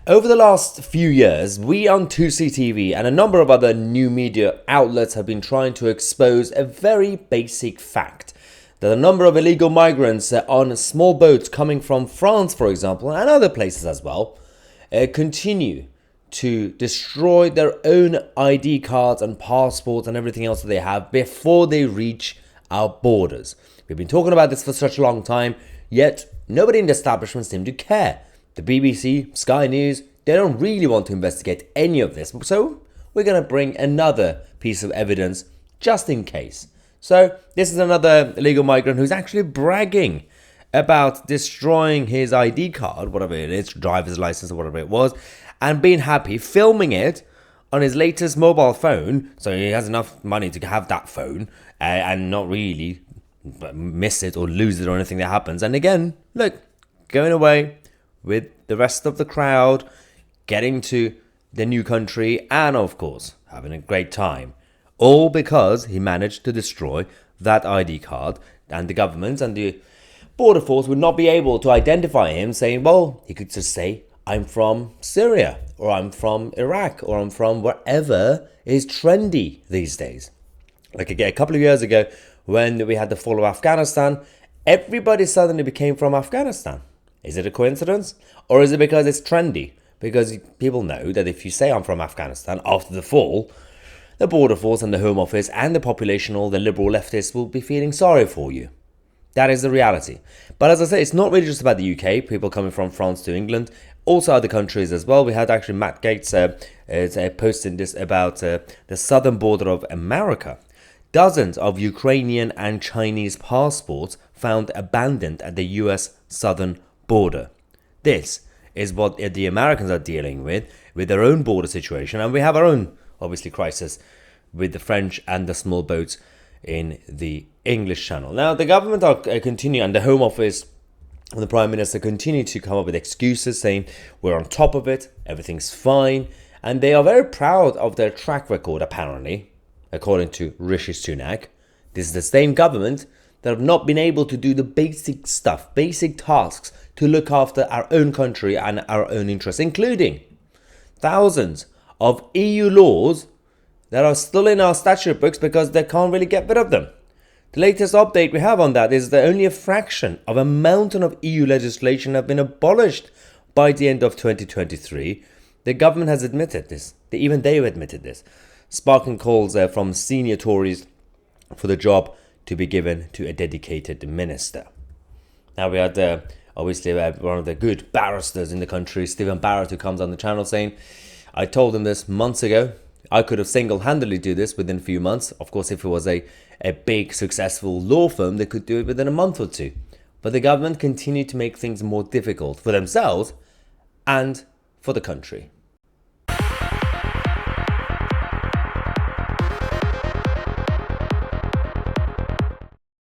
Over the last few years, we on Tousi TV and a number of other new media outlets have been trying to expose a very basic fact. That a number of illegal migrants on small boats coming from France, for example, and other places as well, continue to destroy their own ID cards and passports and everything else that they have before they reach our borders. We've been talking about this for such a long time, yet nobody in the establishment seems to care. The BBC, Sky News, they don't really want to investigate any of this. So we're going to bring another piece of evidence just in case. So this is another illegal migrant who's actually bragging about destroying his ID card, whatever it is, driver's license or whatever it was, and being happy, filming it on his latest mobile phone. So he has enough money to have that phone and not really miss it or lose it or anything that happens. And again, look, going away with the rest of the crowd, getting to the new country, and of course, having a great time. All because he managed to destroy that ID card, and the government and the border force would not be able to identify him, saying, well, he could just say, I'm from Syria, or I'm from Iraq, or I'm from wherever is trendy these days. Like again, a couple of years ago, when we had the fall of Afghanistan, everybody suddenly became from Afghanistan. Is it a coincidence? Or is it because it's trendy? Because people know that if you say I'm from Afghanistan after the fall, the border force and the Home Office and the population, all the liberal leftists, will be feeling sorry for you. That is the reality. But as I say, it's not really just about the UK, people coming from France to England, also other countries as well. We had actually Matt Gates posting this about the southern border of America. Dozens of Ukrainian and Chinese passports found abandoned at the US southern border. This is what the Americans are dealing with their own border situation, and we have our own, obviously, crisis with the French and the small boats in the English Channel. Now, the government are continuing, and the Home Office and the Prime Minister continue to come up with excuses, saying we're on top of it, everything's fine, and they are very proud of their track record, apparently, according to Rishi Sunak. This is the same government that have not been able to do the basic stuff, basic tasks to look after our own country and our own interests, including thousands of EU laws that are still in our statute books because they can't really get rid of them. The latest update we have on that is that only a fraction of a mountain of EU legislation have been abolished by the end of 2023. The government has admitted this. Even they have admitted this, sparking calls from senior Tories for the job to be given to a dedicated minister. Now we had obviously one of the good barristers in the country, Stephen Barrett, who comes on the channel saying, I told him this months ago. I could have single-handedly do this within a few months. Of course, if it was a big, successful law firm, they could do it within a month or two. But the government continued to make things more difficult for themselves and for the country.